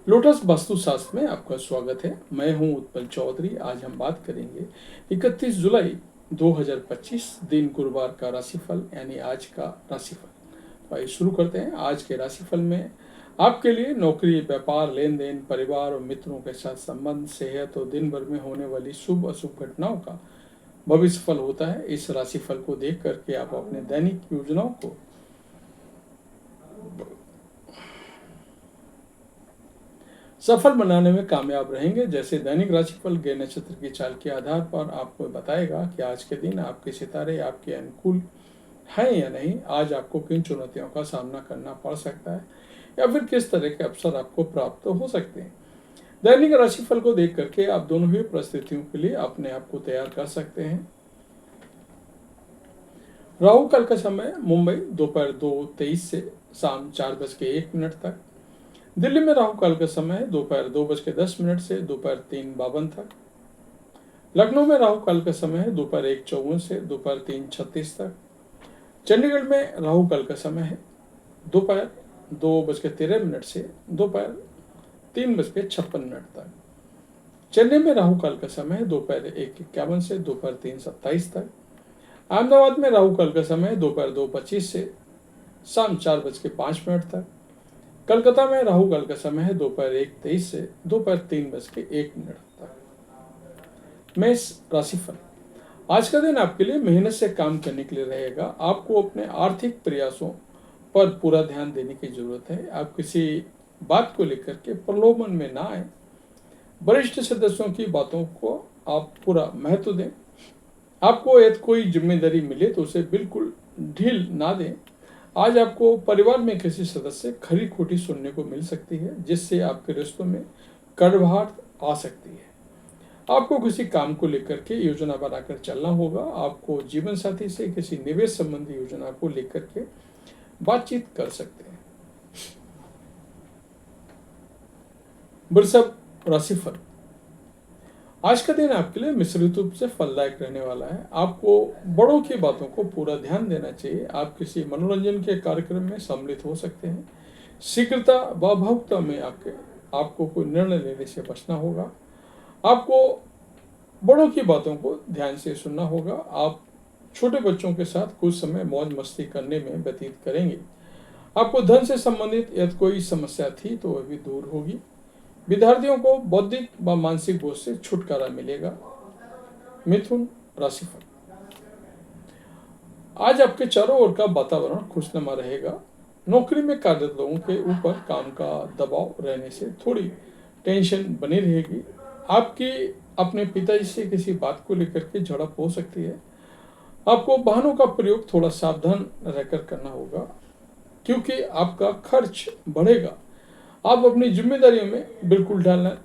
Lotus वास्तुशास्त्र में आपका स्वागत है। मैं हूं उत्पल चौधरी। आज हम बात करेंगे 31 जुलाई 2025 दिन गुरुवार का राशिफल यानी आज का राशिफल। तो आइए शुरू करते हैं। आज के राशिफल में आपके लिए नौकरी, व्यापार, लेन देन, परिवार और मित्रों के साथ संबंध, सेहत और दिन भर में होने वाली शुभ अशुभ घटनाओं का भविष्य फल होता है। इस राशिफल को देख करके आप अपने दैनिक योजनाओं को सफल बनाने में कामयाब रहेंगे। जैसे दैनिक राशिफल ग्रह नक्षत्र की चाल के आधार पर आपको बताएगा कि आज के दिन आपके सितारे आपके अनुकूल हैं या नहीं, आज आपको किन चुनौतियों का सामना करना पड़ सकता है या फिर किस तरह के अवसर आपको प्राप्त हो सकते हैं। दैनिक राशिफल को देख करके आप दोनों ही परिस्थितियों के लिए अपने आप को तैयार कर सकते हैं। राहु काल का समय मुंबई दोपहर 2:23 से शाम 4:01 तक। दिल्ली में राहु काल का समय दोपहर 2:10 से दोपहर 3:52 तक। लखनऊ में राहु काल का समय है दोपहर 1:54 से दोपहर 3:36 तक। चंडीगढ़ में राहु काल का समय है दोपहर 2:13 से दोपहर 3:56 तक। चेन्नई में राहु काल का समय है दोपहर 1:51 से दोपहर 3:27 तक। अहमदाबाद में राहु काल का समय है दोपहर 2:25 से शाम 4:05 तक। कलकत्ता में राहु काल का समय है दोपहर 1:23 से दोपहर 3:01 तक। मेष राशिफल। आज का दिन आपके लिए मेहनत से काम करने के लिए रहेगा। आपको अपने आर्थिक प्रयासों पर पूरा ध्यान देने की जरूरत है। आप किसी बात को लेकर के प्रलोभन में ना आए। वरिष्ठ सदस्यों की बातों को आप पूरा महत्व दें। आपको यदि कोई जिम्मेदारी मिले तो उसे बिल्कुल ढील ना दें। आज आपको परिवार में किसी सदस्य खरी खोटी सुनने को मिल सकती है, जिससे आपके रिश्तों में कड़वाहट आ सकती है। आपको किसी काम को लेकर के योजना बनाकर चलना होगा। आपको जीवन साथी से किसी निवेश संबंधी योजना को लेकर के बातचीत कर सकते हैं। वृषभ राशिफल। आज का दिन आपके लिए मिश्रित रूप से फलदायक रहने वाला है। आपको बड़ों की बातों को पूरा ध्यान देना चाहिए। आप किसी मनोरंजन के कार्यक्रम में सम्मिलित हो सकते हैं। शीघ्रता व भावुकता में आपको कोई निर्णय लेने से बचना होगा। आपको बड़ों की बातों को ध्यान से सुनना होगा। आप छोटे बच्चों के साथ कुछ समय मौज मस्ती करने में व्यतीत करेंगे। आपको धन से संबंधित यदि कोई समस्या थी तो वह भी दूर होगी। विद्यार्थियों को बौद्धिक व मानसिक बोझ से छुटकारा मिलेगा। मिथुन राशिफल। आज आपके चारों ओर का वातावरण खुशनुमा रहेगा। नौकरी में कार्यरत लोगों के ऊपर काम का दबाव रहने से थोड़ी टेंशन बनी रहेगी। आपकी अपने पिताजी से किसी बात को लेकर के झड़प हो सकती है। आपको वाहनों का प्रयोग थोड़ा सावधान रहकर करना होगा, क्योंकि आपका खर्च बढ़ेगा। आप अपनी जिम्मेदारियों में बिल्कुल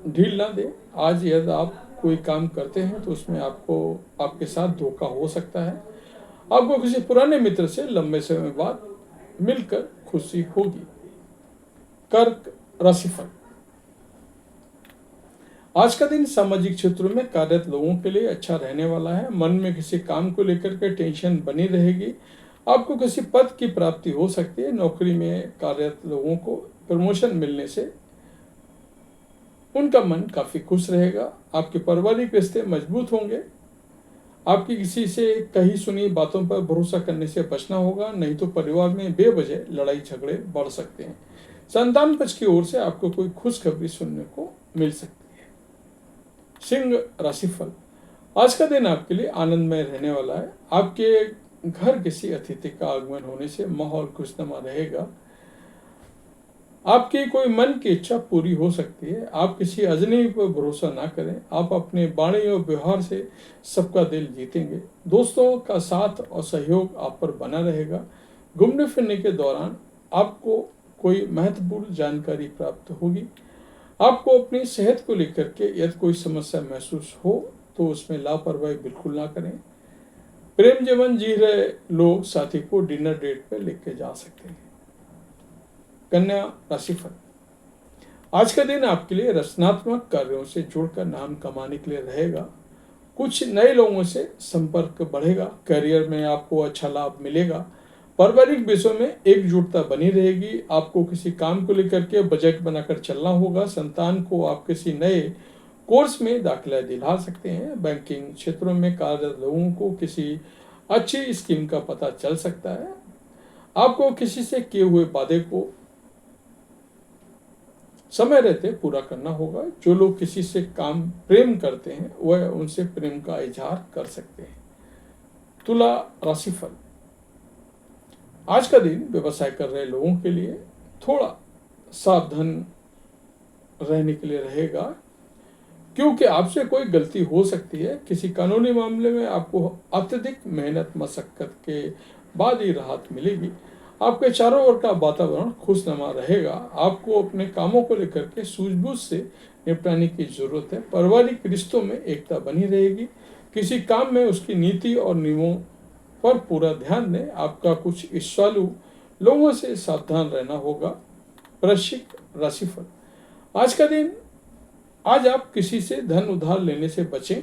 ढील ना दें। आज यदि आप कोई काम करते हैं तो उसमें आपके साथ धोखा हो सकता है। आपको किसी पुराने मित्र से लंबे समय बाद मिलकर खुशी होगी। कर्क राशिफल। आज का दिन सामाजिक क्षेत्रों में कार्यरत लोगों के लिए अच्छा रहने वाला है। मन में किसी काम को लेकर के टेंशन बनी रहेगी। आपको किसी पद की प्राप्ति हो सकती है। नौकरी में कार्यरत लोगों को प्रमोशन मिलने से उनका मन काफी खुश रहेगा। आपके पारिवारिक रिश्ते मजबूत होंगे। आपकी किसी से कही सुनी बातों पर भरोसा करने से बचना होगा, नहीं तो परिवार में बेवजह लड़ाई झगड़े बढ़ सकते हैं। संतान पक्ष की ओर से आपको कोई खुशखबरी सुनने को मिल सकती है। सिंह राशिफल। आज का दिन आपके लिए आनंदमय रहने वाला है। आपके घर किसी अतिथि का आगमन होने से माहौल खुशनुमा रहेगा। आपकी कोई मन की इच्छा पूरी हो सकती है। आप किसी अजनबी पर भरोसा ना करें। आप अपने वाणी और व्यवहार से सबका दिल जीतेंगे। दोस्तों का साथ और सहयोग आप पर बना रहेगा। घूमने फिरने के दौरान आपको कोई महत्वपूर्ण जानकारी प्राप्त होगी। आपको अपनी सेहत को लेकर के यदि कोई समस्या महसूस हो तो उसमें लापरवाही बिल्कुल ना करें। प्रेम जीवन जी रहे लोग साथी को डिनर डेट पर लेकर जा सकते हैं। कन्या राशिफल। आज का दिन आपके लिए रचनात्मक कार्यों से जुड़कर नाम कमाने के लिए रहेगा। कुछ नए लोगों से संपर्क बढ़ेगा। करियर में आपको अच्छा लाभ मिलेगा। पारिवारिक विषयों में एकजुटता बनी रहेगी। आपको किसी काम को लेकर के बजट बनाकर चलना होगा। संतान को आप किसी नए कोर्स में दाखिला दिला सकते हैं। बैंकिंग क्षेत्रों में कार्यरत लोगों को किसी अच्छी स्कीम का पता चल सकता है। आपको किसी से किए हुए वादे को समय रहते पूरा करना होगा। जो लोग किसी से काम प्रेम करते हैं वह उनसे प्रेम का इजहार कर सकते हैं। तुला राशिफल, आज का दिन व्यवसाय कर रहे लोगों के लिए थोड़ा सावधान रहने के लिए रहेगा, क्योंकि आपसे कोई गलती हो सकती है। किसी कानूनी मामले में आपको अत्यधिक मेहनत मशक्कत के बाद ही राहत मिलेगी। आपके चारों ओर का वातावरण खुशनुमा रहेगा। आपको अपने कामों को लेकर के सूझबूझ से निपटाने की जरूरत है। पारिवारिक रिश्तों में एकता बनी रहेगी। किसी काम में उसकी नीति और नियमों पर पूरा ध्यान दें। आपका कुछ ईर्ष्यालु लोगों से सावधान रहना होगा। वृश्चिक राशिफल, आज का दिन, आज आप किसी से धन उधार लेने से बचें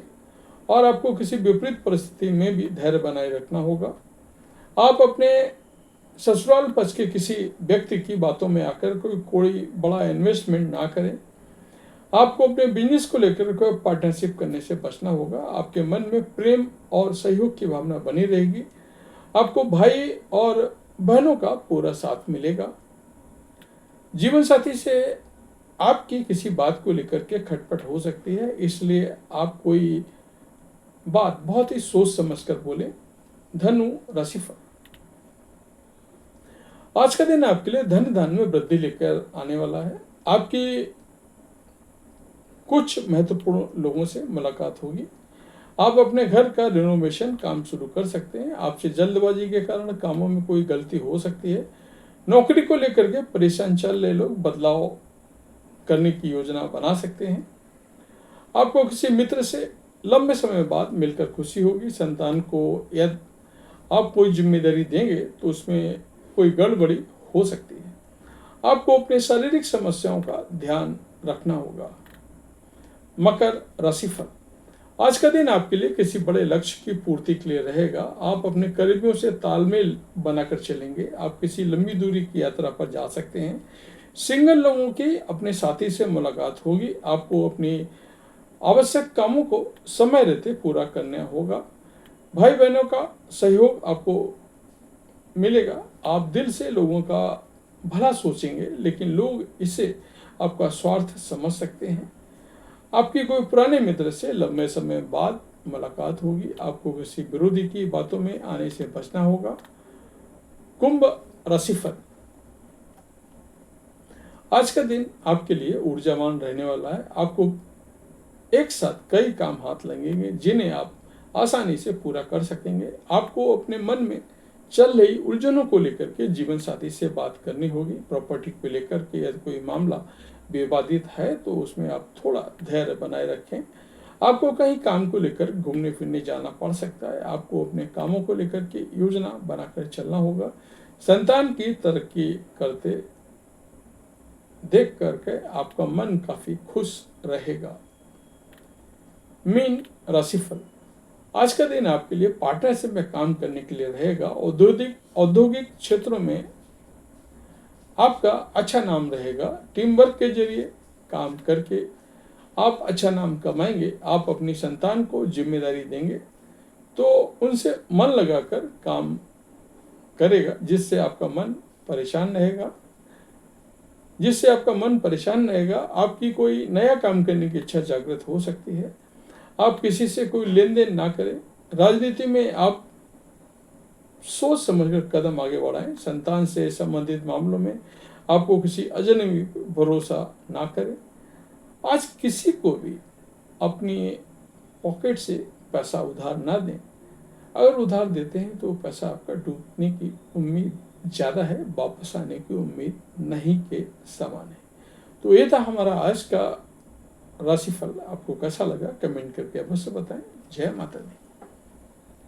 और आपको किसी विपरीत परिस्थिति में भी धैर्य बनाए रखना होगा। आप अपने ससुराल पक्ष के किसी व्यक्ति की बातों में आकर कोई बड़ा इन्वेस्टमेंट ना करें। आपको अपने बिजनेस को लेकर कोई पार्टनरशिप करने से बचना होगा। आपके मन में प्रेम और सहयोग की भावना बनी रहेगी। आपको भाई और बहनों का पूरा साथ मिलेगा। जीवन साथी से आपकी किसी बात को लेकर के खटपट हो सकती है, इसलिए आप कोई बात बहुत ही सोच समझकर बोले। धनु राशिफल, आज का दिन आपके लिए धन धान्य में वृद्धि लेकर आने वाला है। आपकी कुछ महत्वपूर्ण लोगों से मुलाकात होगी। आप अपने घर का रिनोवेशन काम शुरू कर सकते हैं। आपसे जल्दबाजी के कारण कामों में कोई गलती हो सकती है। नौकरी को लेकर के परेशान चल रहे लोग बदलाव करने की योजना बना सकते हैं। आपको किसी मित्र से लंबे समय बाद मिलकर खुशी होगी। संतान को यदि आप कोई जिम्मेदारी देंगे तो उसमें कोई गड़बड़ी हो सकती है। आपको अपने शारीरिक समस्याओं का ध्यान रखना होगा। मकर राशिफल, आज का दिन आपके लिए किसी बड़े लक्ष्य की पूर्ति के लिए रहेगा। आप अपने करीबियों से तालमेल बनाकर चलेंगे। आप किसी लंबी दूरी की यात्रा पर जा सकते हैं। सिंगल लोगों की अपने साथी से मुलाकात होगी। आपको अपनी आवश्यक कामों को समय रहते पूरा करना होगा। भाई बहनों का सहयोग आपको मिलेगा। आप दिल से लोगों का भला सोचेंगे, लेकिन लोग इसे आपका स्वार्थ समझ सकते हैं। आपकी कोई पुराने मित्र से लंबे समय बाद मुलाकात होगी। आपको किसी विरोधी की बातों में आने से बचना होगा। कुंभ राशिफल, आज का दिन आपके लिए ऊर्जावान रहने वाला है। आपको एक साथ कई काम हाथ लगेंगे जिन्हें आप आसानी से पूरा कर सकेंगे। आपको अपने मन में चल रही उलझनों को लेकर के जीवन साथी से बात करनी होगी। प्रॉपर्टी को लेकर के यदि कोई मामला विवादित है तो उसमें आप थोड़ा धैर्य बनाए रखें। आपको कहीं काम को लेकर घूमने फिरने जाना पड़ सकता है। आपको अपने कामों को लेकर के योजना बनाकर चलना होगा। संतान की तरक्की करते देख करके आपका मन काफी खुश रहेगा। मीन राशिफल, आज का दिन आपके लिए पार्टनरशिप में काम करने के लिए रहेगा। औद्योगिक क्षेत्रों में आपका अच्छा नाम रहेगा। टीम वर्क के जरिए काम करके आप अच्छा नाम कमाएंगे। आप अपनी संतान को जिम्मेदारी देंगे तो उनसे मन लगाकर काम करेगा, जिससे आपका मन परेशान रहेगा। आपकी कोई नया काम करने की इच्छा जागृत हो सकती है। आप किसी से कोई लेन देन ना करें। राजनीति में आप सोच समझकर कदम आगे बढ़ाएं। संतान से संबंधित मामलों में आपको किसी अजनबी भरोसा ना करें। आज किसी को भी अपनी पॉकेट से पैसा उधार ना दें। अगर उधार देते हैं तो पैसा आपका डूबने की उम्मीद ज़्यादा है, वापस आने की उम्मीद नहीं के समान है। तो ये था हमारा आज का राशिफल। आपको कैसा लगा कमेंट करके अवश्य बताएं। जय माता दी।